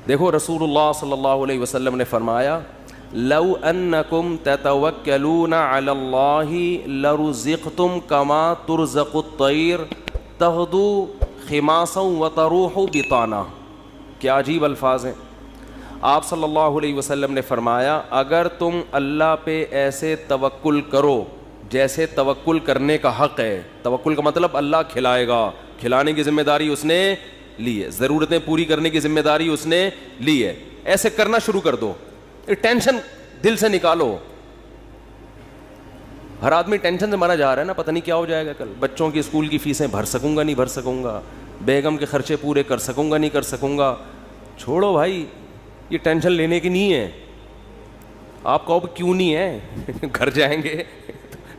دیکھو رسول اللہ صلی اللہ علیہ وسلم نے فرمایا لو انکم تتوکلون علی اللہ لرزقتم کما ترزق الطیر تغدو خماسا وتروح بطانا. کیا عجیب الفاظ ہیں. آپ صلی اللہ علیہ وسلم نے فرمایا اگر تم اللہ پہ ایسے توکل کرو جیسے توکل کرنے کا حق ہے. توکل کا مطلب اللہ کھلائے گا, کھلانے کی ذمہ داری اس نے لی ہے, ضرورتیں پوری کرنے کی ذمہ داری اس نے لی ہے. ایسے کرنا شروع کر دو, ٹینشن دل سے نکالو. ہر آدمی ٹینشن سے مرا جا رہا ہے نا, پتہ نہیں کیا ہو جائے گا کل, بچوں کی اسکول کی فیسیں بھر سکوں گا نہیں بھر سکوں گا, بیگم کے خرچے پورے کر سکوں گا نہیں کر سکوں گا. چھوڑو بھائی, یہ ٹینشن لینے کی نہیں ہے. آپ کہو کیوں نہیں ہے, گھر جائیں گے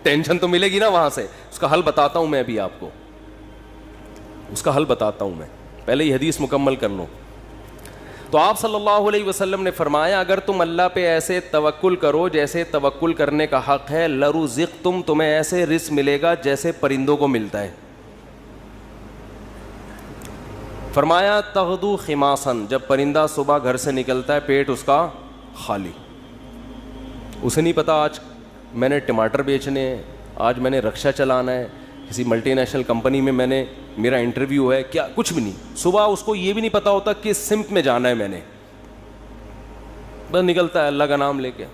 ٹینشن تو ملے گی نا وہاں سے. اس کا حل بتاتا ہوں میں ابھی آپ کو, اس کا حل بتاتا ہوں میں, پہلے یہ حدیث مکمل کر لو. تو آپ صلی اللہ علیہ وسلم نے فرمایا اگر تم اللہ پہ ایسے توکل کرو جیسے توکل کرنے کا حق ہے, لرزقتم, تمہیں ایسے رزق ملے گا جیسے پرندوں کو ملتا ہے. فرمایا تغدو خماسن, جب پرندہ صبح گھر سے نکلتا ہے پیٹ اس کا خالی. اسے نہیں پتا آج میں نے ٹماٹر بیچنے ہیں, آج میں نے رکشہ چلانا ہے, کسی ملٹی نیشنل کمپنی میں نے میرا انٹرویو ہے, کیا کچھ بھی نہیں. صبح اس کو یہ بھی نہیں پتا ہوتا کہ سمت میں جانا ہے میں نے, بس نکلتا ہے اللہ کا نام لے کے.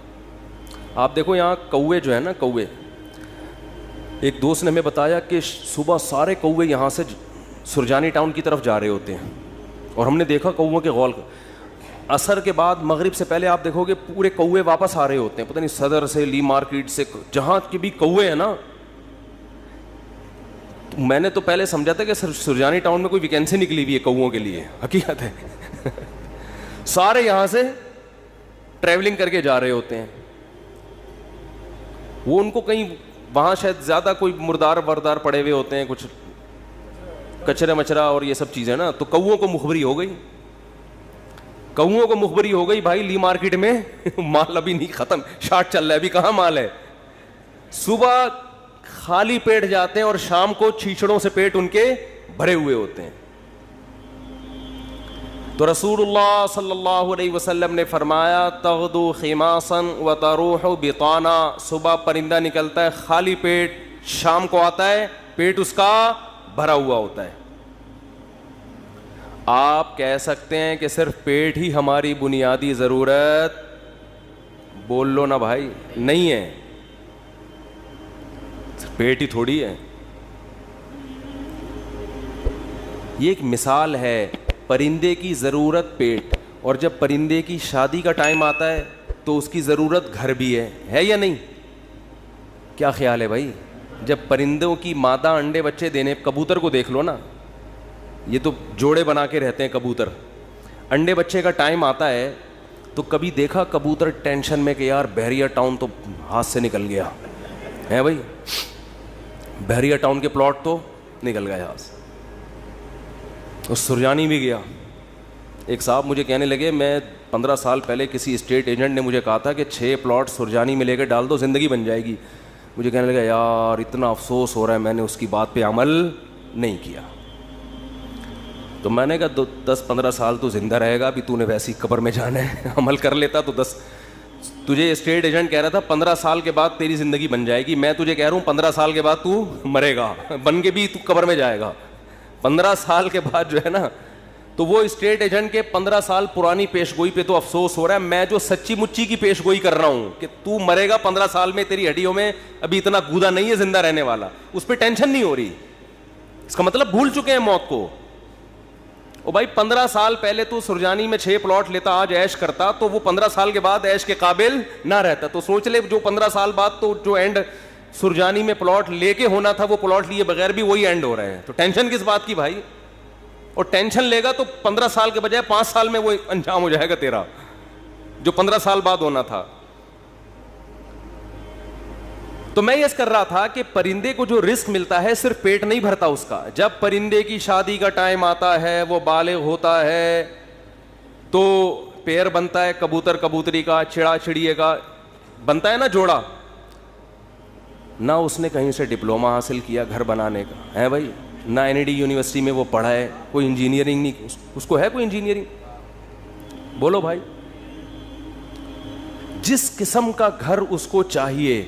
آپ دیکھو یہاں کوے جو ہے نا, کوے, ایک دوست نے ہمیں بتایا کہ صبح سارے کوے یہاں سے سرجانی ٹاؤن کی طرف جا رہے ہوتے ہیں, اور ہم نے دیکھا کووں کے غول, عصر کے بعد مغرب سے پہلے آپ دیکھو گے پورے کوے واپس آ رہے ہوتے ہیں, پتہ نہیں صدر سے, لی مارکیٹ سے, جہاں کے بھی کوے ہیں نا. میں نے تو پہلے سمجھا تھا کہ سرجانی ٹاؤن میں کوئی ویکینسی نکلی ہوئی ہے کووں کے لیے, حقیقت ہے سارے یہاں سے ٹریولنگ کر کے جا رہے ہوتے ہیں. وہ ان کو کہیں وہاں شاید زیادہ کوئی مردار وردار پڑے ہوئے ہوتے ہیں, کچھ کچرا مچرا اور یہ سب چیزیں نا, تو کووں کو مخبری ہو گئی, کووں کو مخبری ہو گئی بھائی لی مارکیٹ میں مال ابھی نہیں ختم, شارٹ چل رہا ہے, ابھی کہاں مال ہے. صبح خالی پیٹ جاتے ہیں اور شام کو چھیچڑوں سے پیٹ ان کے بھرے ہوئے ہوتے ہیں. تو رسول اللہ صلی اللہ علیہ وسلم نے فرمایا تغدو خماسا وتروح بطانا, صبح پرندہ نکلتا ہے خالی پیٹ, شام کو آتا ہے پیٹ اس کا بھرا ہوا ہوتا ہے. آپ کہہ سکتے ہیں کہ صرف پیٹ ہی ہماری بنیادی ضرورت, بول لو نا بھائی, نہیں ہے, پیٹ ہی تھوڑی ہے. یہ ایک مثال ہے, پرندے کی ضرورت پیٹ, اور جب پرندے کی شادی کا ٹائم آتا ہے تو اس کی ضرورت گھر بھی ہے یا نہیں؟ کیا خیال ہے بھائی؟ جب پرندوں کی مادہ انڈے بچے دینے, کبوتر کو دیکھ لو نا, یہ تو جوڑے بنا کے رہتے ہیں کبوتر, انڈے بچے کا ٹائم آتا ہے تو کبھی دیکھا کبوتر ٹینشن میں کہ یار بحریہ ٹاؤن تو ہاتھ سے نکل گیا ہے بھائی, بحریہ ٹاؤن کے پلاٹ تو نکل گیا ہاتھ سے. اور سرجانی بھی گیا. ایک صاحب مجھے کہنے لگے میں 15 سال پہلے کسی اسٹیٹ ایجنٹ نے مجھے کہا تھا کہ 6 پلاٹ سرجانی میں لے کے ڈال دو زندگی بن جائے گی. مجھے کہنے لگا یار اتنا افسوس ہو رہا ہے, میں نے اس کی بات پہ عمل نہیں کیا. تو میں نے کہا 10-15 سال تو زندہ رہے گا, ابھی تو نے ویسی قبر میں جانا ہے, عمل کر لیتا تو 10. تجھے اسٹیٹ ایجنٹ کہہ رہا تھا 15 سال کے بعد تیری زندگی بن جائے گی, میں تجھے کہہ رہا ہوں 15 سال کے بعد تو مرے گا, بن کے بھی تو قبر میں جائے گا. 15 سال کے بعد جو ہے نا, تو وہ اسٹیٹ ایجنٹ کے 15 سال پرانی پیش گوئی پہ تو افسوس ہو رہا ہے, میں جو سچی مچی کی پیش گوئی کر رہا ہوں کہ تو مرے گا 15 سال میں, تیری ہڈیوں میں ابھی اتنا گودا نہیں ہے زندہ رہنے والا, اس پہ ٹینشن نہیں ہو رہی. اس کا مطلب بھول چکے ہیں موت کو. او بھائی 15 سال پہلے تو سرجانی میں 6 پلاٹ لیتا, آج عیش کرتا, تو وہ 15 سال کے بعد عیش کے قابل نہ رہتا. تو سوچ لے جو 15 سال بعد تو جو اینڈ سرجانی میں پلاٹ لے کے ہونا تھا وہ پلاٹ لیے بغیر بھی وہی اینڈ ہو رہے ہیں. تو ٹینشن کس بات کی بھائی؟ اور ٹینشن لے گا تو 15 سال کے بجائے 5 سال میں وہ انجام ہو جائے گا تیرا, جو 15 سال بعد ہونا تھا. تو میں یہ کر رہا تھا کہ پرندے کو جو رزق ملتا ہے صرف پیٹ نہیں بھرتا اس کا. جب پرندے کی شادی کا ٹائم آتا ہے, وہ بالغ ہوتا ہے, تو پیر بنتا ہے کبوتر کبوتری کا, چڑا چڑیے کا بنتا ہے نا جوڑا. نہ اس نے کہیں سے ڈپلوما حاصل کیا گھر بنانے کا ہے بھائی, نہ NID یونیورسٹی میں وہ پڑھا ہے, کوئی انجینئرنگ نہیں, اس کو ہے کوئی انجینئرنگ؟ بولو بھائی. جس قسم کا گھر اس کو چاہیے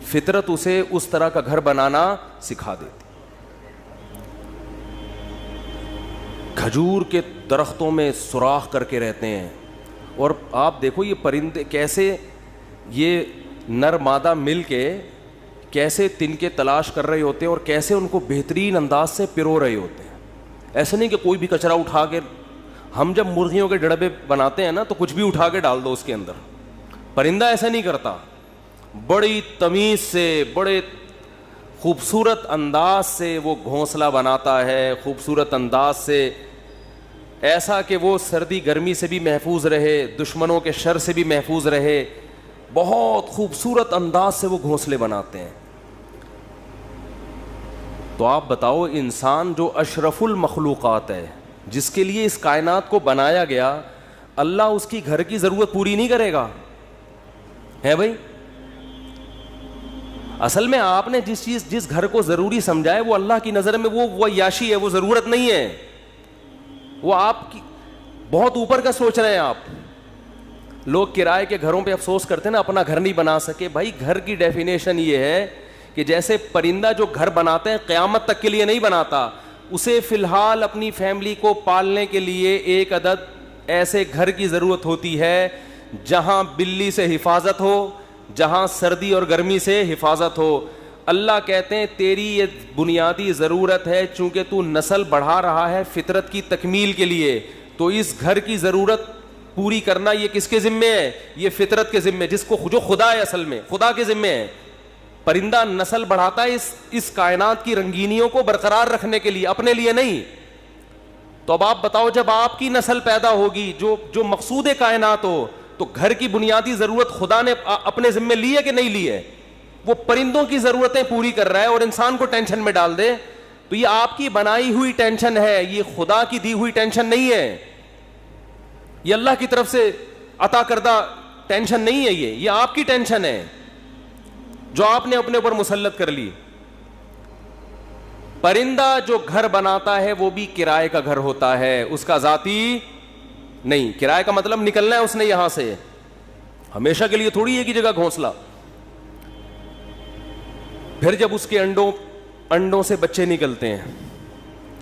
فطرت اسے اس طرح کا گھر بنانا سکھا دیتی. کھجور کے درختوں میں سوراخ کر کے رہتے ہیں, اور آپ دیکھو یہ پرندے کیسے, یہ نر مادہ مل کے کیسے تنکے تلاش کر رہے ہوتے ہیں اور کیسے ان کو بہترین انداز سے پرو رہے ہوتے ہیں. ایسے نہیں کہ کوئی بھی کچرا اٹھا کے, ہم جب مرغیوں کے ڈڑبے بناتے ہیں نا تو کچھ بھی اٹھا کے ڈال دو اس کے اندر. پرندہ ایسا نہیں کرتا, بڑی تمیز سے, بڑے خوبصورت انداز سے وہ گھونسلہ بناتا ہے, خوبصورت انداز سے, ایسا کہ وہ سردی گرمی سے بھی محفوظ رہے, دشمنوں کے شر سے بھی محفوظ رہے. بہت خوبصورت انداز سے وہ گھونسلے بناتے ہیں. تو آپ بتاؤ, انسان جو اشرف المخلوقات ہے, جس کے لیے اس کائنات کو بنایا گیا, اللہ اس کی گھر کی ضرورت پوری نہیں کرے گا؟ ہے بھائی. اصل میں آپ نے جس گھر کو ضروری سمجھا ہے وہ اللہ کی نظر میں وہ عیاشی ہے, وہ ضرورت نہیں ہے. وہ آپ کی بہت اوپر کا سوچ رہے ہیں آپ. لوگ کرائے کے گھروں پہ افسوس کرتے ہیں نا, اپنا گھر نہیں بنا سکے. بھائی گھر کی ڈیفینیشن یہ ہے کہ جیسے پرندہ جو گھر بناتے ہیں قیامت تک کے لیے نہیں بناتا, اسے فی الحال اپنی فیملی کو پالنے کے لیے ایک عدد ایسے گھر کی ضرورت ہوتی ہے جہاں بلی سے حفاظت ہو, جہاں سردی اور گرمی سے حفاظت ہو. اللہ کہتے ہیں تیری یہ بنیادی ضرورت ہے, چونکہ تو نسل بڑھا رہا ہے فطرت کی تکمیل کے لیے, تو اس گھر کی ضرورت پوری کرنا یہ کس کے ذمے ہے؟ یہ فطرت کے ذمے, جس کو جو خدا ہے, اصل میں خدا کے ذمے ہے. پرندہ نسل بڑھاتا ہے اس کائنات کی رنگینیوں کو برقرار رکھنے کے لیے, اپنے لیے نہیں. تو اب آپ بتاؤ, جب آپ کی نسل پیدا ہوگی جو مقصود کائنات ہو, تو گھر کی بنیادی ضرورت خدا نے اپنے ذمے لی ہے کہ نہیں لی ہے؟ وہ پرندوں کی ضرورتیں پوری کر رہا ہے اور انسان کو ٹینشن میں ڈال دے, تو یہ آپ کی بنائی ہوئی ٹینشن ہے, یہ خدا کی دی ہوئی ٹینشن نہیں ہے. یہ اللہ کی طرف سے عطا کردہ ٹینشن نہیں ہے, یہ آپ کی ٹینشن ہے جو آپ نے اپنے اوپر مسلط کر لی. پرندہ جو گھر بناتا ہے وہ بھی کرائے کا گھر ہوتا ہے, اس کا ذاتی نہیں. کرائے کا مطلب نکلنا ہے اس نے یہاں سے, ہمیشہ کے لیے تھوڑی ایک ہی جگہ گھونسلہ. پھر جب اس کے انڈوں سے بچے نکلتے ہیں,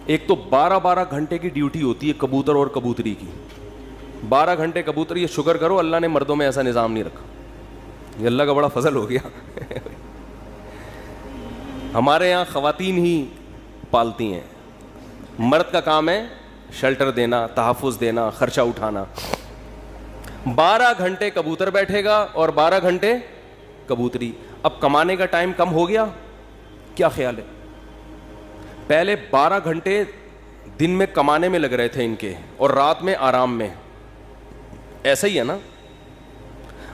ایک تو 12 گھنٹے کی ڈیوٹی ہوتی ہے کبوتر اور کبوتری کی. 12 گھنٹے کبوتر, یہ شکر کرو اللہ نے مردوں میں ایسا نظام نہیں رکھا, یہ اللہ کا بڑا فضل ہو گیا. ہمارے یہاں خواتین ہی پالتی ہیں, مرد کا کام ہے شیلٹر دینا, تحفظ دینا, خرچہ اٹھانا. 12 گھنٹے کبوتر بیٹھے گا اور 12 گھنٹے کبوتری. اب کمانے کا ٹائم کم ہو گیا, کیا خیال ہے؟ پہلے 12 گھنٹے دن میں کمانے میں لگ رہے تھے ان کے, اور رات میں آرام میں, ایسا ہی ہے نا.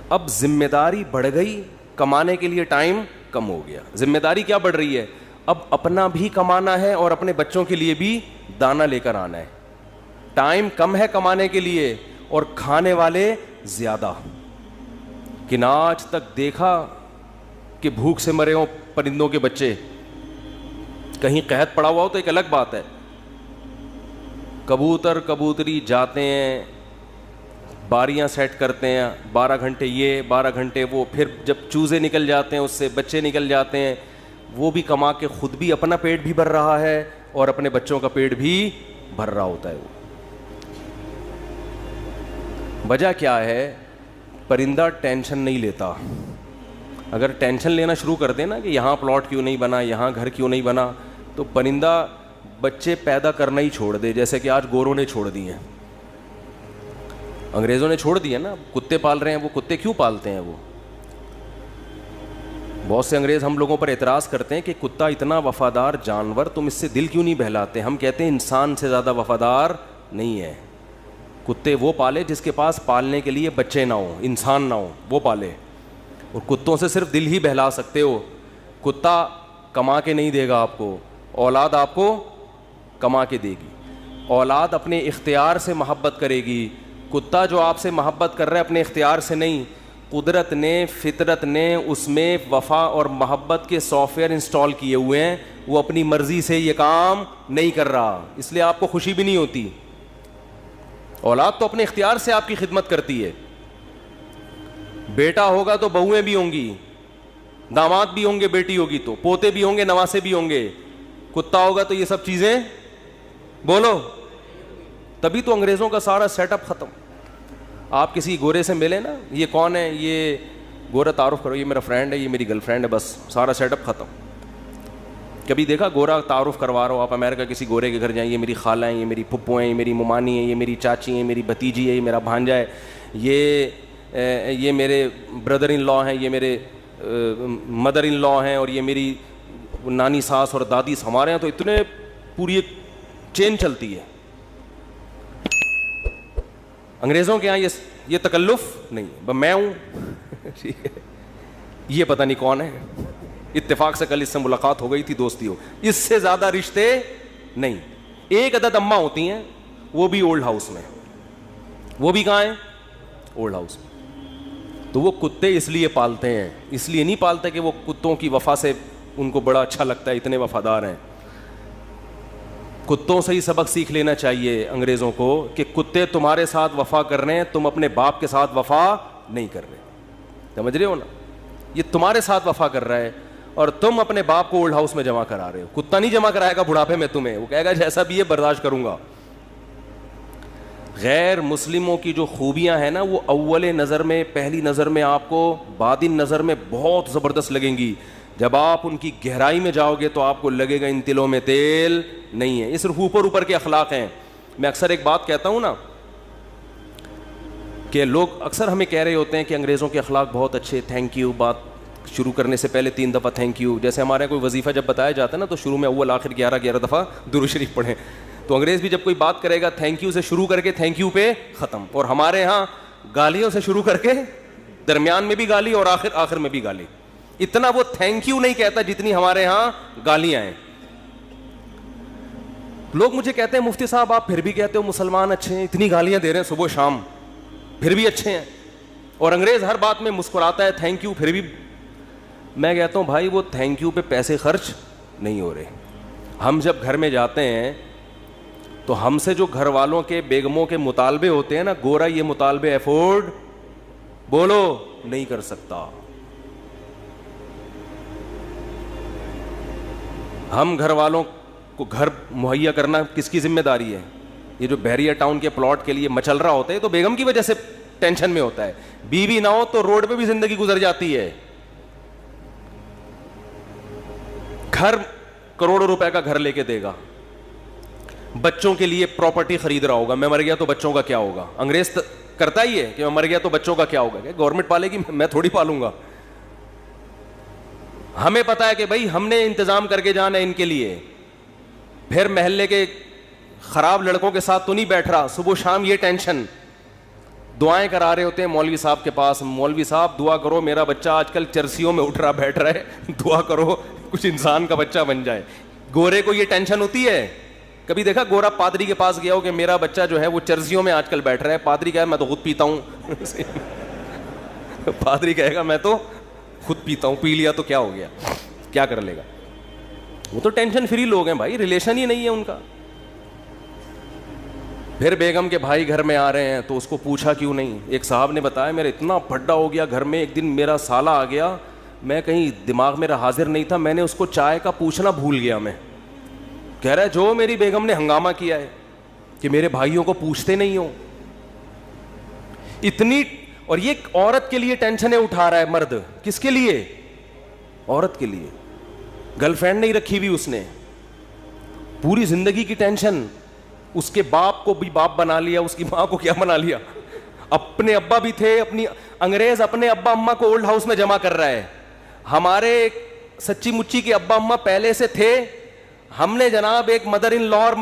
اب ذمہ داری بڑھ گئی, کمانے کے لیے ٹائم کم ہو گیا. ذمہ داری کیا بڑھ رہی ہے؟ اب اپنا بھی کمانا ہے اور اپنے بچوں کے لیے بھی دانا لے کر آنا ہے. ٹائم کم ہے کمانے کے لیے اور کھانے والے زیادہ. کہ نہ آج تک دیکھا کہ بھوک سے مرے ہوں پرندوں کے بچے؟ کہیں قحط پڑا ہوا ہو تو ایک الگ بات ہے. کبوتر کبوتری جاتے ہیں, باریاں سیٹ کرتے ہیں, 12 گھنٹے یہ 12 گھنٹے وہ, پھر جب چوزے نکل جاتے ہیں اس سے بچے نکل جاتے ہیں, وہ بھی کما کے خود بھی اپنا پیٹ بھی بھر رہا ہے اور اپنے بچوں کا پیٹ بھی بھر رہا ہوتا ہے. وہ وجہ کیا ہے؟ پرندہ ٹینشن نہیں لیتا. اگر ٹینشن لینا شروع کر دیں نا کہ یہاں پلاٹ کیوں نہیں بنا, یہاں گھر کیوں نہیں بنا, تو پرندہ بچے پیدا کرنا ہی چھوڑ دے, جیسے کہ آج گوروں نے چھوڑ دی ہیں, انگریزوں نے چھوڑ دیا نا. کتے پال رہے ہیں, وہ کتے کیوں پالتے ہیں؟ وہ بہت سے انگریز ہم لوگوں پر اعتراض کرتے ہیں کہ کتا اتنا وفادار جانور, تم اس سے دل کیوں نہیں بہلاتے؟ ہم کہتے ہیں انسان سے زیادہ وفادار نہیں ہے. کتے وہ پالے جس کے پاس پالنے کے لیے بچے نہ ہوں, انسان نہ ہوں, وہ پالے. اور کتوں سے صرف دل ہی بہلا سکتے ہو. کتا کما کے نہیں دے گا آپ کو, اولاد آپ کو کما کے دے گی. اولاد اپنے اختیار سے محبت کرے گی. کتا جو آپ سے محبت کر رہا ہے اپنے اختیار سے نہیں, قدرت نے, فطرت نے اس میں وفا اور محبت کے سافٹ ویئر انسٹال کیے ہوئے ہیں. وہ اپنی مرضی سے یہ کام نہیں کر رہا, اس لیے آپ کو خوشی بھی نہیں ہوتی. اولاد تو اپنے اختیار سے آپ کی خدمت کرتی ہے. بیٹا ہوگا تو بہویں بھی ہوں گی, داماد بھی ہوں گے, بیٹی ہوگی تو پوتے بھی ہوں گے, نواسے بھی ہوں گے. کتا ہوگا تو یہ سب چیزیں بولو. تبھی تو انگریزوں کا سارا سیٹ اپ ختم. آپ کسی گورے سے ملے نا, یہ کون ہے, یہ گورا, تعارف کرو, یہ میرا فرینڈ ہے, یہ میری گرل فرینڈ ہے, بس سارا سیٹ اپ ختم. کبھی دیکھا گورا تعارف کروا رہا ہو آپ امریکہ کسی گورے کے گھر جائیں, یہ میری خالہ ہیں, یہ میری پھپھو ہیں, یہ میری ممانی ہیں, یہ میری چاچی ہیں, میری بھتیجی ہے, یہ میرا بھانجا ہے, یہ میرے بردر ان لا ہیں, یہ میرے مدر ان لا ہیں, اور یہ میری نانی ساس اور دادی. ہمارے یہاں تو اتنے پوری ایک چین چلتی ہے. انگریزوں کے یہاں یہ تکلف نہیں, میں ہوں یہ پتہ نہیں کون ہے, اتفاق سے کل اس سے ملاقات ہو گئی تھی, دوستی ہو, اس سے زیادہ رشتے نہیں. ایک عدد اماں ہوتی ہیں, وہ بھی اولڈ ہاؤس میں. وہ بھی کہاں ہیں؟ اولڈ ہاؤس میں. تو وہ کتے اس لیے پالتے ہیں, اس لیے نہیں پالتے کہ وہ کتوں کی وفا سے ان کو بڑا اچھا لگتا ہے, اتنے وفادار ہیں. کتوں سے ہی سبق سیکھ لینا چاہیے انگریزوں کو کہ کتے تمہارے ساتھ وفا کر رہے ہیں, تم اپنے باپ کے ساتھ وفا نہیں کر رہے. سمجھ رہے ہو نا, یہ تمہارے ساتھ وفا کر رہا ہے اور تم اپنے باپ کو اولڈ ہاؤس میں جمع کرا رہے ہو. کتا نہیں جمع کرائے گا بڑھاپے میں تمہیں, وہ کہے گا جیسا بھی ہے برداشت کروں گا. غیر مسلموں کی جو خوبیاں ہیں نا, وہ اول نظر میں, پہلی نظر میں آپ کو, بعدین نظر میں بہت زبردست لگیں گی. جب آپ ان کی گہرائی میں جاؤ گے تو آپ کو لگے گا ان تلوں میں تیل نہیں ہے. یہ صرف اوپر اوپر کے اخلاق ہیں. میں اکثر ایک بات کہتا ہوں نا, کہ لوگ اکثر ہمیں کہہ رہے ہوتے ہیں کہ انگریزوں کے اخلاق بہت اچھے, تھینک یو, بات شروع کرنے سے پہلے 3 دفعہ تھینک یو. جیسے ہمارے کوئی وظیفہ جب بتایا جاتا ہے نا, تو شروع میں اول آخر 11 دفعہ درود شریف پڑھیں. تو انگریز بھی جب کوئی بات کرے گا تھینک یو سے شروع کر کے تھینک یو پہ ختم. اور ہمارے ہاں گالیوں سے شروع کر کے درمیان میں بھی گالی اور آخر میں بھی گالی. اتنا وہ تھینک یو نہیں کہتا جتنی ہمارے ہاں گالیاں ہیں. لوگ مجھے کہتے ہیں مفتی صاحب آپ پھر بھی کہتے ہو مسلمان اچھے ہیں, اتنی گالیاں دے رہے ہیں صبح شام, پھر بھی اچھے ہیں. اور انگریز ہر بات میں مسکراتا ہے تھینک یو, پھر بھی. میں کہتا ہوں بھائی وہ تھینک یو پہ پیسے خرچ نہیں ہو رہے. ہم جب گھر میں جاتے ہیں تو ہم سے جو گھر والوں کے, بیگموں کے مطالبے ہوتے ہیں نا, گورا یہ مطالبے افورڈ بولو نہیں کر سکتا. ہم گھر والوں کو گھر مہیا کرنا کس کی ذمہ داری ہے؟ یہ جو بحریہ ٹاؤن کے پلاٹ کے لیے مچل رہا ہوتا ہے تو بیگم کی وجہ سے ٹینشن میں ہوتا ہے. بیوی نہ ہو تو روڈ پہ بھی زندگی گزر جاتی ہے. گھر کروڑوں روپے کا گھر لے کے دے گا, بچوں کے لیے پراپرٹی خرید رہا ہوگا, میں مر گیا تو بچوں کا کیا ہوگا. انگریز کرتا ہی ہے کہ میں مر گیا تو بچوں کا کیا ہوگا, کہ گورنمنٹ پالے گی, میں تھوڑی پالوں گا. ہمیں پتا ہے کہ بھائی ہم نے انتظام کر کے جانا ہے ان کے لیے. پھر محلے کے خراب لڑکوں کے ساتھ تو نہیں بیٹھ رہا, صبح شام یہ ٹینشن. دعائیں کرا رہے ہوتے ہیں مولوی صاحب کے پاس, مولوی صاحب دعا کرو میرا بچہ آج کل چرسیوں میں اٹھ رہا بیٹھ رہا ہے, دعا کرو کچھ انسان کا بچہ بن جائے. گورے کو یہ ٹینشن ہوتی ہے. کبھی دیکھا گورا پادری کے پاس گیا ہو کہ میرا بچہ جو ہے وہ چرسیوں میں آج کل بیٹھ رہا ہے؟ پادری کہے میں تو خود پیتا ہوں. پادری کہے گا میں تو خود پیتا ہوں, پی لیا تو کیا ہو گیا, کیا کر لے گا. وہ تو ٹینشن فری لوگ ہیں بھائی, ریلیشن ہی نہیں ہے ان کا. پھر بیگم کے بھائی گھر میں آ رہے ہیں تو اس کو پوچھا کیوں نہیں. ایک صاحب نے بتایا میرا اتنا پھڈا ہو گیا گھر میں, ایک دن میرا سالہ آ گیا, میں کہیں دماغ میرا حاضر نہیں تھا, میں نے اس کو چائے کا پوچھنا بھول گیا. میں کہہ رہا ہے جو میری بیگم نے ہنگامہ کیا ہے کہ میرے بھائیوں کو پوچھتے نہیں ہو اتنی. اور یہ عورت کے لیے ٹینشنیں اٹھا رہا ہے مرد. کس کے لیے؟ عورت کے لیے. گرل فرینڈ نہیں رکھی ہوئی اس نے, پوری زندگی کی ٹینشن. اس کے باپ کو بھی باپ بنا لیا, اس کی ماں کو کیا بنا لیا, اپنے ابا بھی تھے. اپنی انگریز اپنے ابا اماں کو اولڈ ہاؤس میں جمع کر رہا ہے. ہمارے سچی مچی کے ابا اماں پہلے سے تھے, ہم نے جناب ایک مدر ان لا اور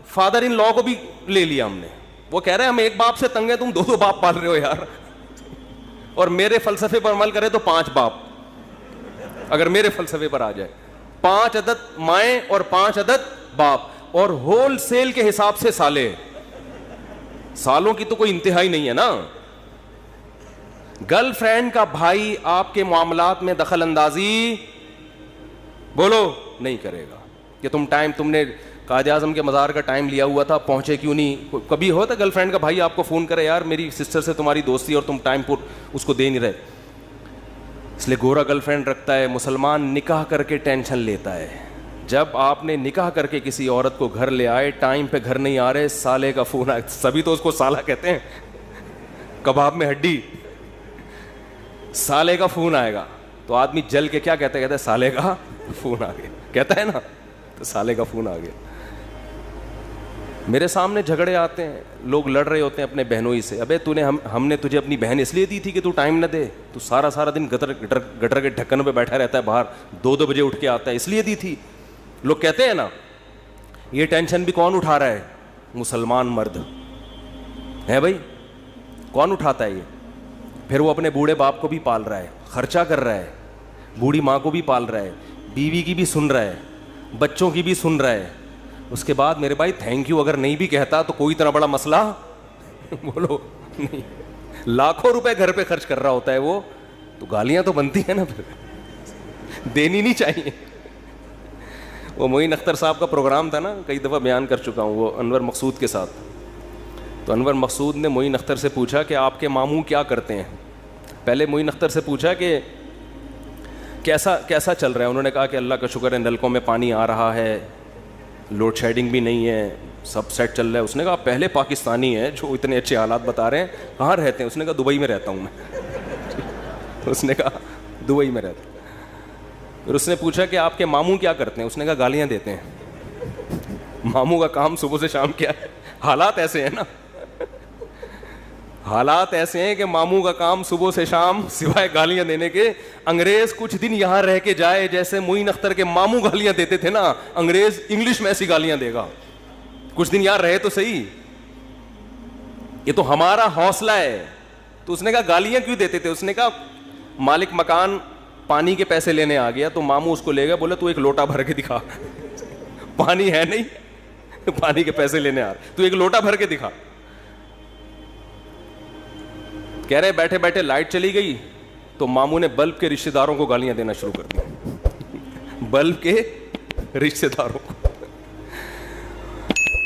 فادر ان لا کو بھی لے لیا ہم نے. وہ کہہ رہے ہیں ہم ایک باپ سے تنگ ہیں, تم 2 باپ پال رہے ہو یار. اور میرے فلسفے پر عمل کرے تو 5 باپ, اگر میرے فلسفے پر آ جائے 5 عدد مائیں اور 5 عدد باپ, اور ہول سیل کے حساب سے سالے. سالوں کی تو کوئی انتہا ہی نہیں ہے نا. گرل فرینڈ کا بھائی آپ کے معاملات میں دخل اندازی بولو نہیں کرے گا کہ تم نے قائد اعظم کے مزار کا ٹائم لیا ہوا تھا, پہنچے کیوں نہیں. کبھی ہوتا گرل فرینڈ کا بھائی آپ کو فون کرے, یار میری سسٹر سے تمہاری دوستی اور تم ٹائم پر اس کو دے نہیں رہے. اس لیے گورا گرل فرینڈ رکھتا ہے, مسلمان نکاح کر کے ٹینشن لیتا ہے. جب آپ نے نکاح کر کے کسی عورت کو گھر لے آئے, ٹائم پہ گھر نہیں آ رہے, سالے کا فون آئے. سبھی تو اس کو سالہ کہتے ہیں, کباب میں ہڈی. سالے کا فون آئے گا تو آدمی جل کے کیا کہتا ہے سالے کا فون آ گیا, کہتا ہے نا, تو سالے کا فون آ گیا. میرے سامنے جھگڑے آتے ہیں, لوگ لڑ رہے ہوتے ہیں اپنے بہنوں ہی سے. ابے تو نے ہم نے تجھے اپنی بہن اس لیے دی تھی کہ تو ٹائم نہ دے, تو سارا دن گٹر کے ڈھکن پہ بیٹھا رہتا ہے باہر, 2 بجے اٹھ کے آتا ہے, اس لیے دی تھی. لوگ کہتے ہیں نا, یہ ٹینشن بھی کون اٹھا رہا ہے؟ مسلمان مرد ہے بھائی. کون اٹھاتا ہے یہ؟ پھر وہ اپنے بوڑھے باپ کو بھی پال رہا ہے, خرچہ کر رہا ہے, بوڑھی ماں کو بھی پال رہا ہے, بیوی کی بھی سن رہا ہے, بچوں کی بھی سن رہا ہے. اس کے بعد میرے بھائی تھینک یو اگر نہیں بھی کہتا تو کوئی اتنا بڑا مسئلہ بولو نہیں. لاکھوں روپے گھر پہ خرچ کر رہا ہوتا ہے وہ, تو گالیاں تو بنتی ہیں نا, پھر دینی نہیں چاہیے. وہ معین اختر صاحب کا پروگرام تھا نا, کئی دفعہ بیان کر چکا ہوں, وہ انور مقصود کے ساتھ. تو انور مقصود نے معین اختر سے پوچھا کہ آپ کے ماموں کیا کرتے ہیں. پہلے معین اختر سے پوچھا کہ کیسا چل رہا ہے. انہوں نے کہا کہ اللہ کا شکر ہے, نلکوں میں پانی آ رہا ہے, لوڈ شیڈنگ بھی نہیں ہے, سب سیٹ چل رہا ہے. اس نے کہا پہلے پاکستانی ہیں جو اتنے اچھے حالات بتا رہے ہیں, کہاں رہتے ہیں؟ اس نے کہا دبئی میں رہتا ہوں میں. اس نے کہا دبئی میں رہتا ہوں. پھر اس نے پوچھا کہ آپ کے ماموں کیا کرتے ہیں؟ اس نے کہا گالیاں دیتے ہیں. ماموں کا کام صبح سے شام کیا ہے؟ حالات ایسے ہیں نا, حالات ایسے ہیں کہ ماموں کا کام صبح سے شام سوائے گالیاں دینے کے. انگریز کچھ دن یہاں رہ کے جائے, جیسے معین اختر کے ماموں گالیاں دیتے تھے نا, انگریز انگلش میں ایسی گالیاں دے گا. کچھ دن یہاں رہے تو صحیح, یہ تو ہمارا حوصلہ ہے. تو اس نے کہا گالیاں کیوں دیتے تھے؟ اس نے کہا مالک مکان پانی کے پیسے لینے آ گیا, تو ماموں اس کو لے گیا, بولے تو ایک لوٹا بھر کے دکھا. پانی ہے نہیں, پانی کے پیسے لینے آ رہا, تو ایک لوٹا بھر کے دکھا. کہہ رہے بیٹھے بیٹھے لائٹ چلی گئی, تو ماموں نے بلب کے رشتہ داروں کو گالیاں دینا شروع کر دی. بلب کے رشتہ داروں کو.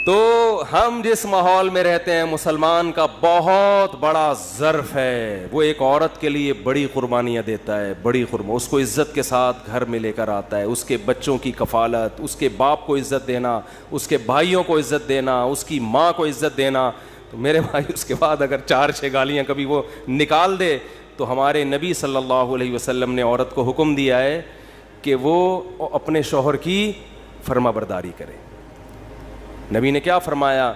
تو ہم جس ماحول میں رہتے ہیں, مسلمان کا بہت بڑا ظرف ہے. وہ ایک عورت کے لیے بڑی قربانیاں دیتا ہے, بڑی اس کو عزت کے ساتھ گھر میں لے کر آتا ہے. اس کے بچوں کی کفالت, اس کے باپ کو عزت دینا, اس کے بھائیوں کو عزت دینا, اس کی ماں کو عزت دینا. تو میرے بھائی اس کے بعد اگر 4-6 گالیاں کبھی وہ نکال دے, تو ہمارے نبی صلی اللہ علیہ وسلم نے عورت کو حکم دیا ہے کہ وہ اپنے شوہر کی فرما برداری کرے. نبی نے کیا فرمایا؟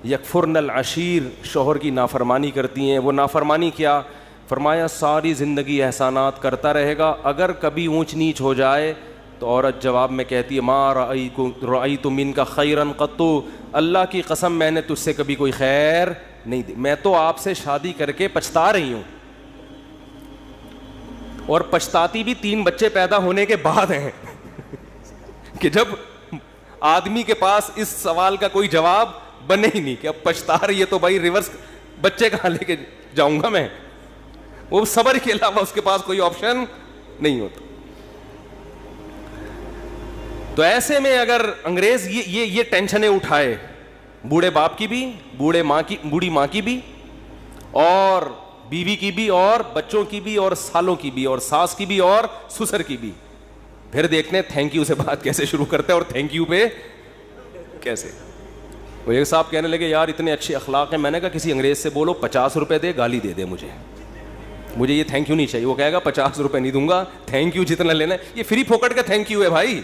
یکفرن العشیر, شوہر کی نافرمانی کرتی ہیں. وہ نافرمانی کیا فرمایا؟ ساری زندگی احسانات کرتا رہے گا, اگر کبھی اونچ نیچ ہو جائے تو عورت جواب میں کہتی ہے ما رأیت منک خیرا قط, اللہ کی قسم میں نے تجھ سے کبھی کوئی خیر نہیں دی, میں تو آپ سے شادی کر کے پچھتا رہی ہوں. اور پچھتاتی بھی 3 بچے پیدا ہونے کے بعد ہیں کہ جب آدمی کے پاس اس سوال کا کوئی جواب بنے ہی نہیں کہ اب پچھتا رہی ہے, تو بھائی ریورس بچے کہاں لے کے جاؤں گا میں. وہ صبر کے علاوہ اس کے پاس کوئی آپشن نہیں ہوتا. تو ایسے میں اگر انگریز یہ ٹینشنیں اٹھائے, بوڑھے باپ کی بھی, بوڑھی ماں کی بھی, اور بیوی کی بھی, اور بچوں کی بھی, اور سالوں کی بھی, اور ساس کی بھی, اور سسر کی بھی, پھر دیکھنے تھینک یو سے بات کیسے شروع کرتے ہیں, اور تھینک یو پہ کیسے. وہ ایک صاحب کہنے لگے یار اتنے اچھے اخلاق ہیں. میں نے کہا کسی انگریز سے بولو 50 روپے دے, گالی دے دے مجھے یہ تھینک یو نہیں چاہیے. وہ کہے گا 50 روپے نہیں دوں گا, تھینک یو جتنا لینا ہے. یہ فری پھوکٹ کا تھینک یو ہے بھائی,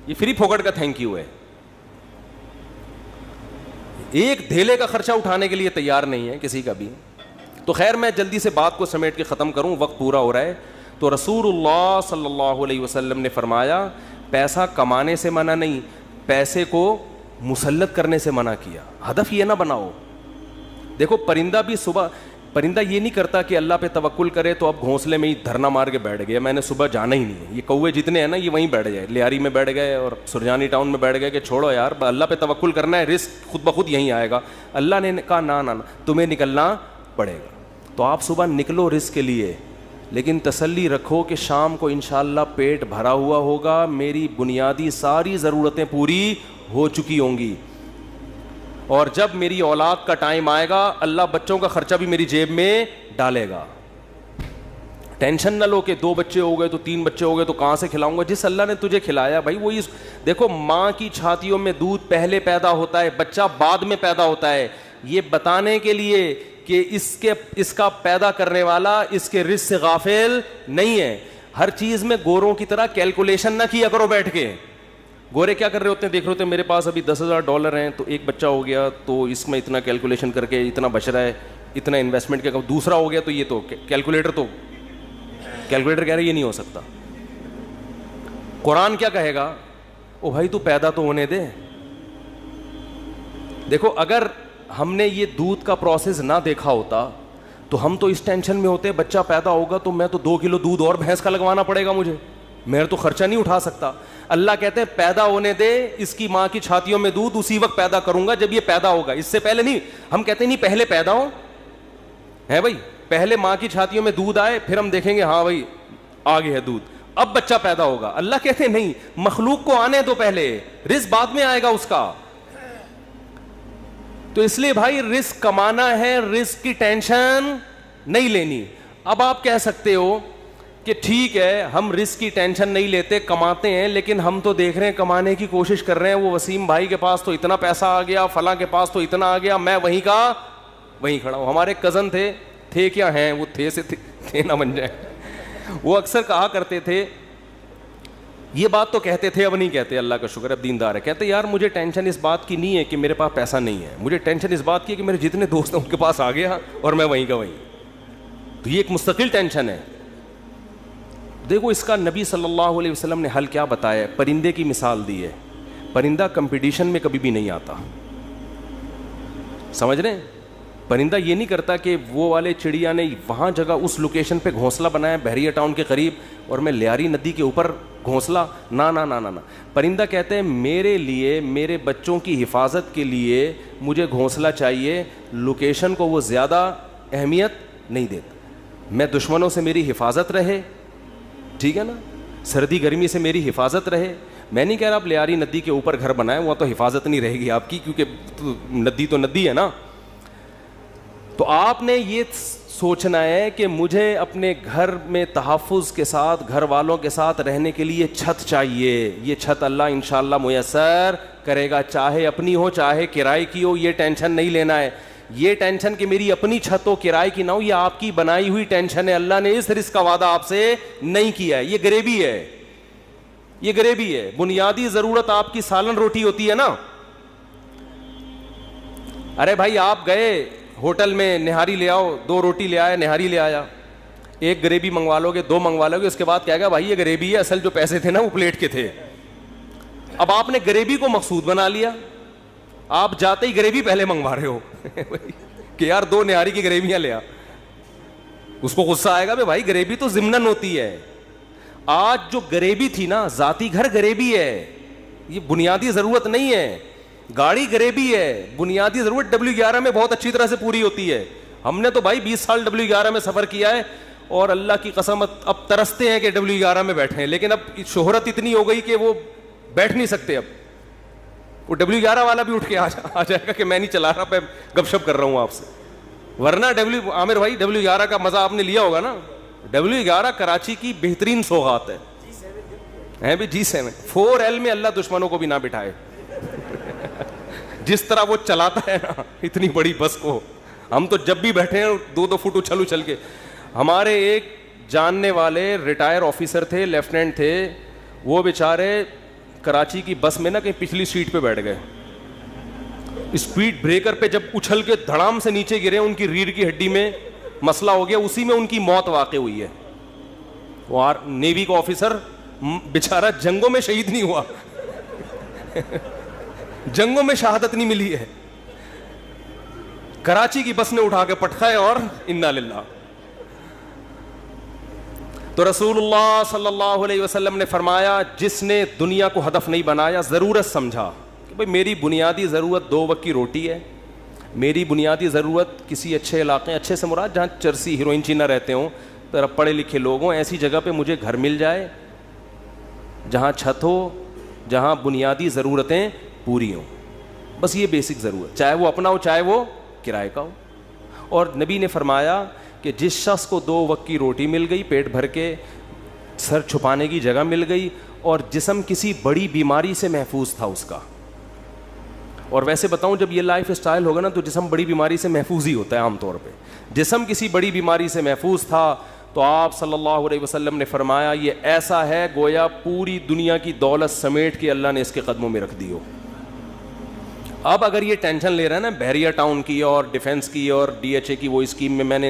یہ فری پھوکٹ کا تھینک یو ہے. ایک دھیلے کا خرچہ اٹھانے کے لیے تیار نہیں ہے کسی کا بھی. تو خیر میں جلدی سے بات کو سمیٹ کے ختم کروں, وقت پورا ہو رہا ہے. تو رسول اللہ صلی اللہ علیہ وسلم نے فرمایا پیسہ کمانے سے منع نہیں, پیسے کو مسلط کرنے سے منع کیا. ہدف یہ نہ بناؤ. دیکھو پرندہ یہ نہیں کرتا کہ اللہ پہ توکل کرے تو اب گھونسلے میں ہی دھرنا مار کے بیٹھ گیا, میں نے صبح جانا ہی نہیں ہے. یہ کوے جتنے ہیں نا یہ وہیں بیٹھ گئے, لیاری میں بیٹھ گئے اور سرجانی ٹاؤن میں بیٹھ گئے کہ چھوڑو یار اللہ پہ توکل کرنا ہے, رزق خود بخود یہیں آئے گا. اللہ نے کہا نہ تمہیں نکلنا پڑے گا. تو آپ صبح نکلو رزق کے لیے, لیکن تسلی رکھو کہ شام کو انشاءاللہ پیٹ بھرا ہوا ہوگا, میری بنیادی ساری ضرورتیں پوری ہو چکی ہوں گی. اور جب میری اولاد کا ٹائم آئے گا اللہ بچوں کا خرچہ بھی میری جیب میں ڈالے گا. ٹینشن نہ لو کہ 2 بچے ہو گئے تو 3 بچے ہو گئے تو کہاں سے کھلاؤں گا. جس اللہ نے تجھے کھلایا بھائی وہی. دیکھو ماں کی چھاتیوں میں دودھ پہلے پیدا ہوتا ہے, بچہ بعد میں پیدا ہوتا ہے, یہ بتانے کے لیے کہ اس کا پیدا کرنے والا اس کے رزق سے غافل نہیں ہے. ہر چیز میں گوروں کی طرح کیلکولیشن نہ کیا کرو بیٹھ کے. گورے کیا کر رہے ہوتے ہیں, دیکھ رہے ہوتے ہیں میرے پاس ابھی $10,000 ہیں تو ایک بچہ ہو گیا تو اس میں اتنا کیلکولیشن کر کے اتنا بچ رہا ہے, اتنا انویسٹمنٹ کیا, دوسرا ہو گیا تو یہ تو کیلکولیٹر کہہ رہے یہ نہیں ہو سکتا. قرآن کیا کہے گا, او بھائی تو پیدا تو ہونے دے. دیکھو اگر ہم نے یہ دودھ کا پروسیس نہ دیکھا ہوتا تو ہم تو اس ٹینشن میں ہوتے بچہ پیدا ہوگا تو میں تو 2 کلو دودھ اور بھینس کا لگوانا پڑے گا مجھے, میں تو خرچہ نہیں اٹھا سکتا. اللہ کہتے ہیں پیدا ہونے دے, اس کی ماں کی چھاتیوں میں دودھ اسی وقت پیدا کروں گا جب یہ پیدا ہوگا, اس سے پہلے نہیں. ہم کہتے ہیں نہیں پہلے پیدا ہو ہے بھائی, پہلے ماں کی چھاتیوں میں دودھ آئے پھر ہم دیکھیں گے ہاں بھائی آگے ہے دودھ, اب بچہ پیدا ہوگا. اللہ کہتے ہیں نہیں, مخلوق کو آنے دو پہلے, رزق بعد میں آئے گا اس کا. تو اس لیے بھائی رزق کمانا ہے, رزق کی ٹینشن نہیں لینی. اب آپ کہہ سکتے ہو کہ ٹھیک ہے ہم رزق کی ٹینشن نہیں لیتے, کماتے ہیں, لیکن ہم تو دیکھ رہے ہیں کمانے کی کوشش کر رہے ہیں, وہ وسیم بھائی کے پاس تو اتنا پیسہ آ گیا, فلاں کے پاس تو اتنا آ گیا, میں وہیں کا وہیں کھڑا ہوں. ہمارے کزن تھے کیا ہیں, وہ تھے نہ بن جائے. وہ اکثر کہا کرتے تھے, یہ بات تو کہتے تھے اب نہیں کہتے, اللہ کا شکر اب دیندار ہے, کہتے یار مجھے ٹینشن اس بات کی نہیں ہے کہ میرے پاس پیسہ نہیں ہے, مجھے ٹینشن اس بات کی ہے کہ میرے جتنے دوست ہیں ان کے پاس آ گیا اور میں وہیں کا وہیں. تو یہ ایک مستقل ٹینشن ہے. دیکھو اس کا نبی صلی اللہ علیہ وسلم نے حل کیا بتایا ہے, پرندے کی مثال دی ہے. پرندہ کمپٹیشن میں کبھی بھی نہیں آتا, سمجھ رہے ہیں. پرندہ یہ نہیں کرتا کہ وہ والے چڑیا نے وہاں جگہ اس لوکیشن پہ گھونسلہ بنایا بحریہ ٹاؤن کے قریب اور میں لیاری ندی کے اوپر گھونسلہ, نا نا نا نا نا. پرندہ کہتے ہیں میرے لیے, میرے بچوں کی حفاظت کے لیے مجھے گھونسلہ چاہیے, لوکیشن کو وہ زیادہ اہمیت نہیں دیتا. میں دشمنوں سے میری حفاظت رہے, ٹھیک ہے نا, سردی گرمی سے میری حفاظت رہے. میں نہیں کہہ رہا آپ لیاری ندی کے اوپر گھر بنائیں, وہ تو حفاظت نہیں رہے گی آپ کی, کیونکہ ندی تو ندی ہے نا. تو آپ نے یہ سوچنا ہے کہ مجھے اپنے گھر میں تحفظ کے ساتھ, گھر والوں کے ساتھ رہنے کے لیے چھت چاہیے. یہ چھت اللہ انشاءاللہ میسر کرے گا, چاہے اپنی ہو چاہے کرائے کی ہو. یہ ٹینشن نہیں لینا ہے, یہ ٹینشن کہ میری اپنی چھت ہو کرائے کی نہ ہو, یہ آپ کی بنائی ہوئی ٹینشن ہے. اللہ نے اس رزق کا وعدہ آپ سے نہیں کیا ہے, یہ غریبی ہے, یہ غریبی ہے. بنیادی ضرورت آپ کی سالن روٹی ہوتی ہے نا. ارے بھائی آپ گئے ہوٹل میں نہاری لے آؤ, 2 روٹی لے آیا, نہاری لے آیا, ایک غریبی منگوا لو گے, 2 منگوا لو گے, اس کے بعد کہے گا بھائی یہ غریبی ہے, اصل جو پیسے تھے نا وہ پلیٹ کے تھے. اب آپ نے غریبی کو مقصود بنا لیا, آپ جاتے ہی غریبی پہلے منگوا رہے ہو کہ یار 2 نہاری کی غریبیاں لے آ. اس کو غصہ آئے گا بھائی غریبی تو ضمناً ہوتی ہے. آج جو غریبی تھی نا, ذاتی گھر غریبی ہے, یہ بنیادی ضرورت نہیں ہے. گاڑی غریبی ہے, بنیادی ضرورت W11 میں بہت اچھی طرح سے پوری ہوتی ہے. ہم نے تو بھائی 20 سال W11 میں سفر کیا ہے اور اللہ کی قسم اب ترستے ہیں کہ W11 میں بیٹھے ہیں, لیکن اب شہرت اتنی ہو گئی کہ وہ بیٹھ نہیں سکتے. اب وہ W11 والا بھی اٹھ کے آ جائے گا کہ میں نہیں چلا رہا, میں گپ شپ کر رہا ہوں آپ سے. ورنہ عامر بھائی W11 کا مزہ آپ نے لیا ہوگا نا. W11 کراچی کی بہترین سوغات ہے بھی. G7 4L میں اللہ دشمنوں کو بھی نہ بٹھائے. جس طرح وہ چلاتا ہے نا اتنی بڑی بس کو, ہم تو جب بھی بیٹھے ہیں 2-2 فٹ اچھل کے. ہمارے ایک جاننے والے ریٹائر آفیسر تھے, لیفٹیننٹ تھے, وہ بیچارے کراچی کی بس میں نا کہیں پچھلی سیٹ پہ بیٹھ گئے. اسپیڈ بریکر پہ جب اچھل کے دھڑام سے نیچے گرے, ان کی ریڑھ کی ہڈی میں مسئلہ ہو گیا, اسی میں ان کی موت واقع ہوئی ہے. وہ نیوی کا آفیسر بیچارہ جنگوں میں شہید نہیں ہوا جنگوں میں شہادت نہیں ملی ہے, کراچی کی بس نے اٹھا کے پٹخائے اور انا للہ. تو رسول اللہ صلی اللہ علیہ وسلم نے فرمایا جس نے دنیا کو ہدف نہیں بنایا, ضرورت سمجھا کہ بھئی میری بنیادی ضرورت 2 وقت کی روٹی ہے, میری بنیادی ضرورت کسی اچھے علاقے, اچھے سے مراد جہاں چرسی ہیروئن چی نہ رہتے ہوں, ذرا پڑھے لکھے لوگ ہوں, ایسی جگہ پہ مجھے گھر مل جائے جہاں چھت ہو, جہاں بنیادی ضرورتیں پوری ہوں. بس یہ بیسک ضرورت, چاہے وہ اپنا ہو چاہے وہ کرائے کا ہو. اور نبی نے فرمایا کہ جس شخص کو 2 وقت کی روٹی مل گئی, پیٹ بھر کے سر چھپانے کی جگہ مل گئی, اور جسم کسی بڑی بیماری سے محفوظ تھا اس کا. اور ویسے بتاؤں, جب یہ لائف اسٹائل ہوگا نا تو جسم بڑی بیماری سے محفوظ ہی ہوتا ہے عام طور پہ. جسم کسی بڑی بیماری سے محفوظ تھا تو آپ صلی اللہ علیہ وسلم نے فرمایا یہ ایسا ہے گویا پوری دنیا کی دولت سمیٹ کے اللہ نے اس کے قدموں میں رکھ دی ہو. اب اگر یہ ٹینشن لے رہا ہے نا بحریہ ٹاؤن کی اور ڈیفنس کی اور DHA کی وہ اسکیم میں نے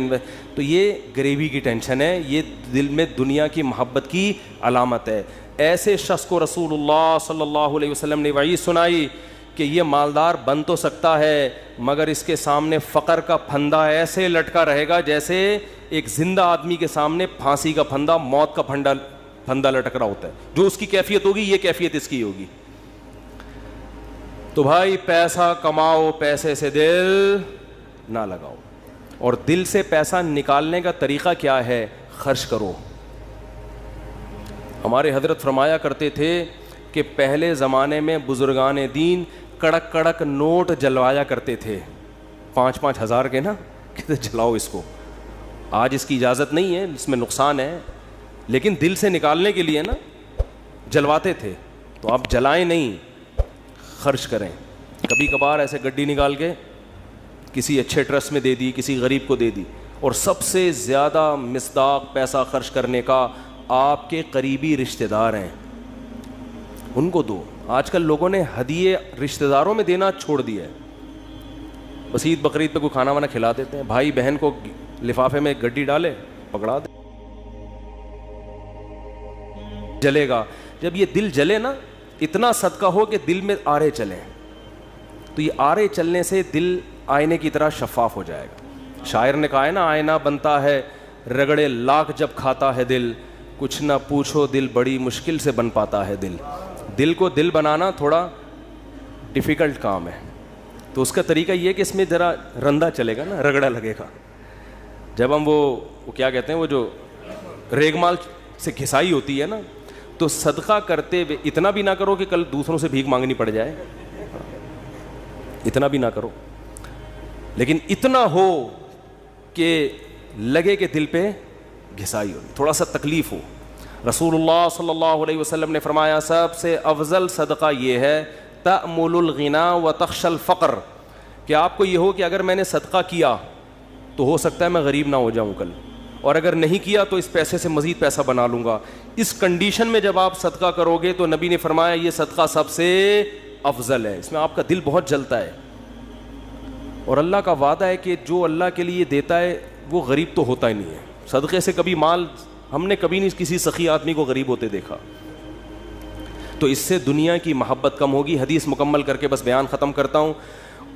تو یہ غریبی کی ٹینشن ہے, یہ دل میں دنیا کی محبت کی علامت ہے. ایسے شخص کو رسول اللہ صلی اللہ علیہ وسلم نے وعید سنائی کہ یہ مالدار بن تو سکتا ہے مگر اس کے سامنے فقر کا پھندا ایسے لٹکا رہے گا جیسے ایک زندہ آدمی کے سامنے پھانسی کا پھندا, موت کا پھندا لٹک رہا ہوتا ہے. جو اس کی کیفیت ہوگی یہ کیفیت اس کی ہوگی. تو بھائی پیسہ کماؤ, پیسے سے دل نہ لگاؤ. اور دل سے پیسہ نکالنے کا طریقہ کیا ہے؟ خرچ کرو. ہمارے حضرت فرمایا کرتے تھے کہ پہلے زمانے میں بزرگان دین کڑک کڑک نوٹ جلوایا کرتے تھے, 5-5 ہزار کے نا, کہتے جلاؤ اس کو. آج اس کی اجازت نہیں ہے, اس میں نقصان ہے, لیکن دل سے نکالنے کے لیے نا جلواتے تھے. تو آپ جلائیں نہیں, خرچ کریں. کبھی کبھار ایسے گڈی نکال کے کسی اچھے ٹرسٹ میں دے دی, کسی غریب کو دے دی. اور سب سے زیادہ مصداق پیسہ خرچ کرنے کا آپ کے قریبی رشتہ دار ہیں, ان کو دو. آج کل لوگوں نے ہدیے رشتہ داروں میں دینا چھوڑ دیا ہے. بس عید بقرعید پہ کوئی کھانا وانا کھلا دیتے ہیں, بھائی بہن کو لفافے میں گڈی ڈالے پکڑا دے, جلے گا. جب یہ دل جلے نا, اتنا صدقہ ہو کہ دل میں آرے چلیں, تو یہ آرے چلنے سے دل آئینے کی طرح شفاف ہو جائے گا. شاعر نے کہا ہے نا, آئینہ بنتا ہے رگڑے لاکھ جب کھاتا ہے دل, کچھ نہ پوچھو دل بڑی مشکل سے بن پاتا ہے دل. دل کو دل بنانا تھوڑا ڈیفیکلٹ کام ہے. تو اس کا طریقہ یہ کہ اس میں ذرا رندا چلے گا نا, رگڑا لگے گا. جب ہم وہ کیا کہتے ہیں, وہ جو ریگ مال سے گھسائی ہوتی ہے نا, تو صدقہ کرتے ہوئے اتنا بھی نہ کرو کہ کل دوسروں سے بھیک مانگنی پڑ جائے, اتنا بھی نہ کرو, لیکن اتنا ہو کہ لگے کہ دل پہ گھسائی ہو, تھوڑا سا تکلیف ہو. رسول اللہ صلی اللہ علیہ وسلم نے فرمایا سب سے افضل صدقہ یہ ہے تأمل الغنا وتخشى الفقر, کہ آپ کو یہ ہو کہ اگر میں نے صدقہ کیا تو ہو سکتا ہے میں غریب نہ ہو جاؤں کل, اور اگر نہیں کیا تو اس پیسے سے مزید پیسہ بنا لوں گا. اس کنڈیشن میں جب آپ صدقہ کرو گے تو نبی نے فرمایا یہ صدقہ سب سے افضل ہے. اس میں آپ کا دل بہت جلتا ہے, اور اللہ کا وعدہ ہے کہ جو اللہ کے لیے دیتا ہے وہ غریب تو ہوتا ہی نہیں ہے. صدقے سے کبھی مال ہم نے کبھی نہیں کسی سخی آدمی کو غریب ہوتے دیکھا. تو اس سے دنیا کی محبت کم ہوگی. حدیث مکمل کر کے بس بیان ختم کرتا ہوں.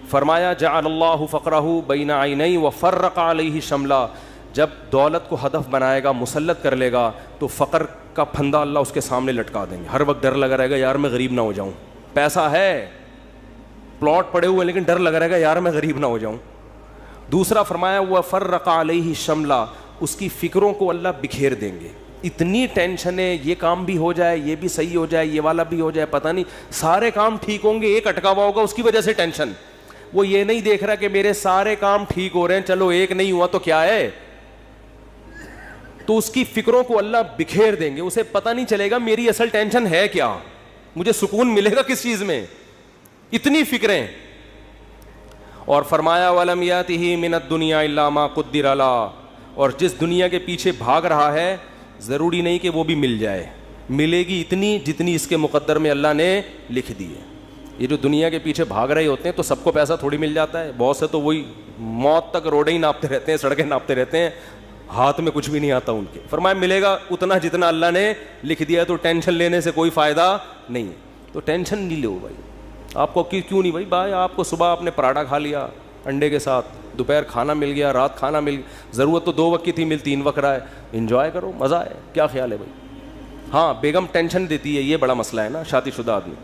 فرمایا جعل اللہ فقرہ بین عینی وفرق علیہ شملا, جب دولت کو ہدف بنائے گا, مسلط کر لے گا, تو فقر کا پھندا اللہ اس کے سامنے لٹکا دیں گے. ہر وقت ڈر لگا رہے گا یار میں غریب نہ ہو جاؤں. پیسہ ہے, پلاٹ پڑے ہوئے, لیکن ڈر لگا رہے گا یار میں غریب نہ ہو جاؤں. دوسرا فرمایا وفرق علیہ شملا, اس کی فکروں کو اللہ بکھیر دیں گے. اتنی ٹینشن ہے, یہ کام بھی ہو جائے, یہ بھی صحیح ہو جائے, یہ والا بھی ہو جائے, پتہ نہیں سارے کام ٹھیک ہوں گے, ایک اٹکا ہوا ہوگا, اس کی وجہ سے ٹینشن. وہ یہ نہیں دیکھ رہا کہ میرے سارے کام ٹھیک ہو رہے ہیں, چلو ایک نہیں ہوا تو کیا ہے. تو اس کی فکروں کو اللہ بکھیر دیں گے, اسے پتہ نہیں چلے گا میری اصل ٹینشن ہے کیا, مجھے سکون ملے گا کس چیز میں, اتنی فکریں. اور فرمایا وَلَمْ يَأْتِهِ مِنَ الدُّنْيَا إِلَّا مَا قُدِّرَ لَهُ, اور جس دنیا کے پیچھے بھاگ رہا ہے ضروری نہیں کہ وہ بھی مل جائے, ملے گی اتنی جتنی اس کے مقدر میں اللہ نے لکھ دی ہے. یہ جو دنیا کے پیچھے بھاگ رہے ہوتے ہیں تو سب کو پیسہ تھوڑی مل جاتا ہے. بہت سے تو وہی موت تک روڈیں ہی ناپتے رہتے ہیں, سڑکیں ناپتے رہتے ہیں, ہاتھ میں کچھ بھی نہیں آتا ان کے. فرمایا ملے گا اتنا جتنا اللہ نے لکھ دیا, تو ٹینشن لینے سے کوئی فائدہ نہیں ہے. تو ٹینشن نہیں لو بھائی. آپ کو کیوں نہیں بھائی آپ کو صبح آپ نے پراٹھا کھا لیا انڈے کے ساتھ, دوپہر کھانا مل گیا, رات کھانا مل گیا, ضرورت تو 2 وقت کی تھی, مل 3 وقت رہا ہے, انجوائے کرو, مزہ ہے. کیا خیال ہے بھائی؟ ہاں بیگم ٹینشن دیتی ہے, یہ بڑا مسئلہ ہے نا شادی شدہ آدمی.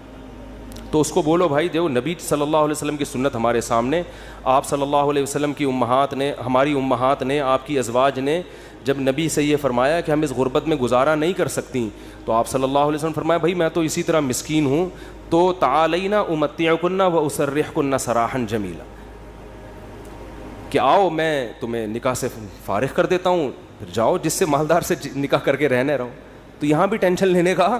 تو اس کو بولو بھائی جو نبی صلی اللہ علیہ وسلم کی سنت ہمارے سامنے, آپ صلی اللہ علیہ وسلم کی امہات نے, ہماری امہات نے, آپ کی ازواج نے جب نبی سے یہ فرمایا کہ ہم اس غربت میں گزارا نہیں کر سکتی, تو آپ صلی اللہ علیہ وسلم فرمایا بھائی میں تو اسی طرح مسکین ہوں, تو تعالینا امتعکن و اسرحکن سراحا جمیلا، کہ آؤ میں تمہیں نکاح سے فارغ کر دیتا ہوں، پھر جاؤ جس سے مالدار سے نکاح کر کے رہنے رہو. تو یہاں بھی ٹینشن لینے کا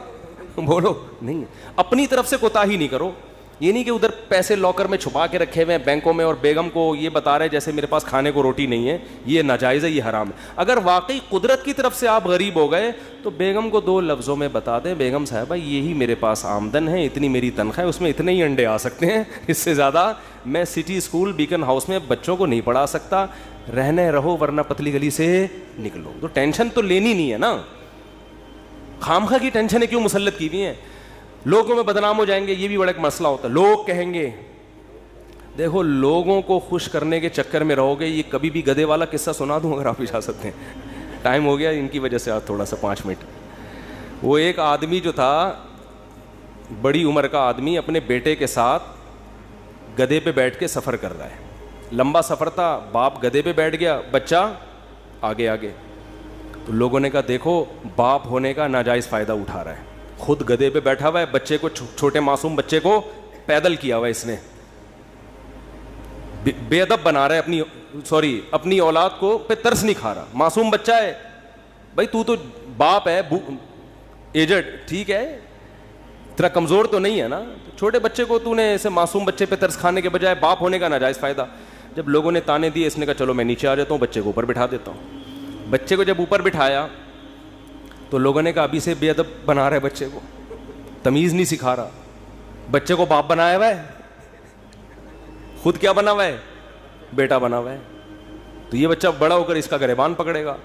بولو نہیں، اپنی طرف سے کوتاہی نہیں کرو. یہ نہیں کہ ادھر پیسے لاکر میں چھپا کے رکھے ہوئے ہیں بینکوں میں اور بیگم کو یہ بتا رہے جیسے میرے پاس کھانے کو روٹی نہیں ہے، یہ ناجائز ہے، یہ حرام ہے. اگر واقعی قدرت کی طرف سے آپ غریب ہو گئے تو بیگم کو 2 لفظوں میں بتا دیں، بیگم صاحبہ یہی میرے پاس آمدن ہے، اتنی میری تنخواہ ہے، اس میں اتنے ہی انڈے آ سکتے ہیں، اس سے زیادہ میں سٹی اسکول بیکن ہاؤس میں بچوں کو نہیں پڑھا سکتا، رہنے رہو ورنہ پتلی گلی سے نکلو. تو ٹینشن تو لینی نہیں ہے نا، خامخواہ کی ٹینشنیں کیوں مسلط کی ہوئی ہیں؟ لوگوں میں بدنام ہو جائیں گے، یہ بھی بڑا ایک مسئلہ ہوتا ہے. لوگ کہیں گے، دیکھو لوگوں کو خوش کرنے کے چکر میں رہو گے. یہ کبھی بھی گدھے والا قصہ سنا دوں اگر آپ اجازت دیں؟ ٹائم ہو گیا ان کی وجہ سے، آج تھوڑا سا 5 منٹ. وہ ایک آدمی جو تھا، بڑی عمر کا آدمی، اپنے بیٹے کے ساتھ گدھے پہ بیٹھ کے سفر کر رہا ہے. لمبا سفر تھا، باپ گدھے پہ بیٹھ گیا، بچہ آگے آگے. تو لوگوں نے کہا دیکھو باپ ہونے کا ناجائز فائدہ اٹھا رہا ہے، خود گدھے پہ بیٹھا ہوا ہے، بچے کو، چھوٹے معصوم بچے کو پیدل کیا ہوا ہے اس نے، بے ادب بنا رہا ہے اپنی اولاد کو، پہ ترس نہیں کھا رہا. معصوم بچہ ہے، بھائی تو باپ ہے، ایجڈ، ٹھیک ہے، تیرا کمزور تو نہیں ہے نا، چھوٹے بچے کو تو نے ایسے معصوم بچے پہ ترس کھانے کے بجائے باپ ہونے کا ناجائز فائدہ. جب لوگوں نے تانے دیے، اس نے کہا چلو میں نیچے آ جاتا ہوں، بچے کو اوپر بٹھا دیتا ہوں. بچے کو جب اوپر بٹھایا تو لوگوں نے کہا ابھی سے بے ادب بنا رہا ہے بچے کو، تمیز نہیں سکھا رہا. بچے کو باپ بنایا ہوا ہے، خود کیا بنا ہوا ہے؟ بیٹا بنا ہوا ہے. تو یہ بچہ بڑا ہو کر اس کا گریبان پکڑے گا.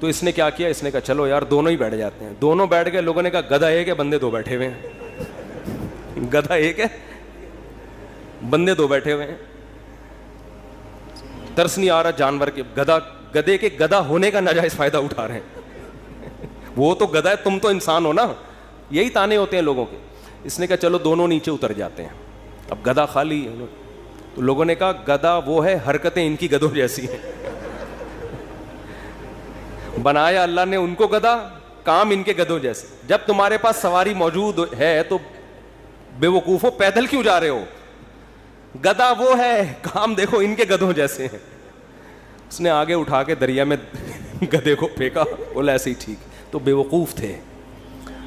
تو اس نے کیا کیا، اس نے کہا چلو یار دونوں ہی بیٹھ جاتے ہیں. دونوں بیٹھ گئے. لوگوں نے کہا گدھا ایک ہے، بندے 2 بیٹھے ہوئے ہیں. گدھا ایک ہے، بندے 2 بیٹھے ہوئے ہیں. ترس نہیں آ رہا جانور کے، گدھے کے گدھا ہونے کا ناجائز فائدہ اٹھا رہے ہیں. وہ تو گدھا ہے، تم تو انسان ہو نا. یہی تانے ہوتے ہیں لوگوں کے. اس نے کہا چلو دونوں نیچے اتر جاتے ہیں. اب گدھا خالی. تو لوگوں نے کہا گدھا وہ ہے، حرکتیں ان کی گدھوں جیسی ہیں. بنایا اللہ نے ان کو گدھا، کام ان کے گدھوں جیسے. جب تمہارے پاس سواری موجود ہے تو بے وقوفو پیدل کیوں جا رہے ہو؟ گدھا وہ ہے، کام دیکھو ان کے گدھوں جیسے ہیں. اس نے آگے اٹھا کے دریا میں گدھے کو پھینکا، بولا ایسے ہی ٹھیک. تو بے وقوف تھے.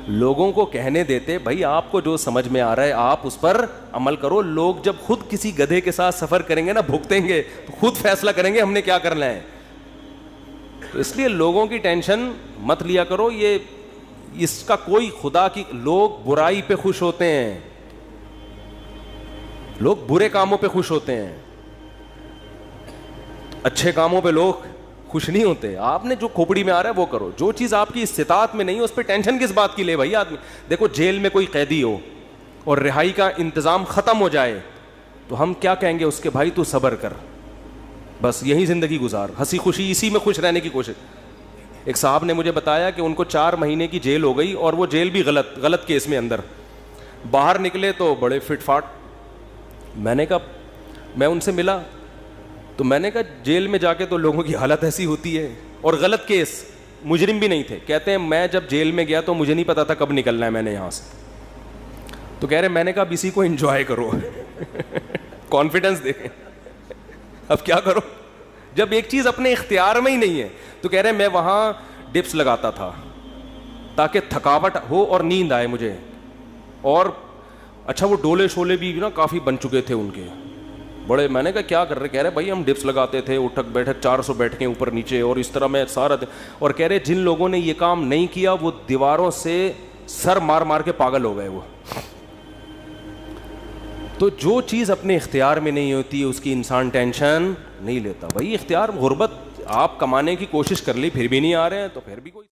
لوگوں کو کہنے دیتے بھائی آپ کو جو سمجھ میں آ رہا ہے آپ اس پر عمل کرو. لوگ جب خود کسی گدھے کے ساتھ سفر کریں گے نا، بھگتیں گے، تو خود فیصلہ کریں گے ہم نے کیا کرنا ہے. تو اس لیے لوگوں کی ٹینشن مت لیا کرو. یہ اس کا کوئی خدا کی، لوگ برائی پہ خوش ہوتے ہیں، لوگ برے کاموں پہ خوش ہوتے ہیں، اچھے کاموں پہ لوگ خوش نہیں ہوتے. آپ نے جو کھوپڑی میں آ رہا ہے وہ کرو. جو چیز آپ کی استطاعت میں نہیں ہے اس پہ ٹینشن کس بات کی لے بھائی آدمی. دیکھو جیل میں کوئی قیدی ہو اور رہائی کا انتظام ختم ہو جائے تو ہم کیا کہیں گے اس کے، بھائی تو صبر کر، بس یہی زندگی گزار، ہنسی خوشی اسی میں خوش رہنے کی کوشش. ایک صاحب نے مجھے بتایا کہ ان کو 4 مہینے کی جیل ہو گئی اور وہ جیل بھی غلط کیس میں اندر. باہر نکلے تو بڑے فٹ فاٹ. میں نے کہا، میں ان سے ملا تو میں نے کہا جیل میں جا کے تو لوگوں کی حالت ایسی ہوتی ہے، اور غلط کیس، مجرم بھی نہیں تھے. کہتے ہیں میں جب جیل میں گیا تو مجھے نہیں پتا تھا کب نکلنا ہے میں نے یہاں سے. تو کہہ رہے میں نے کہا اب اسی کو انجوائے کرو. کانفیڈنس دیکھیں. اب کیا کرو جب ایک چیز اپنے اختیار میں ہی نہیں ہے. تو کہہ رہے میں وہاں ڈپس لگاتا تھا تاکہ تھکاوٹ ہو اور نیند آئے مجھے. اور اچھا وہ ڈولے شولے بھی نا کافی بن چکے تھے ان کے بڑے. میں نے کہا کیا کر رہے؟ کہہ رہے بھائی ہم ڈپس لگاتے تھے، اٹھک بیٹھک 400 بیٹھکیں اوپر نیچے، اور اس طرح میں سارا اور کہہ رہے جن لوگوں نے یہ کام نہیں کیا وہ دیواروں سے سر مار مار کے پاگل ہو گئے وہ. تو جو چیز اپنے اختیار میں نہیں ہوتی اس کی انسان ٹینشن نہیں لیتا. بھائی اختیار، غربت، آپ کمانے کی کوشش کر لی پھر بھی نہیں آ رہے ہیں تو پھر بھی کوئی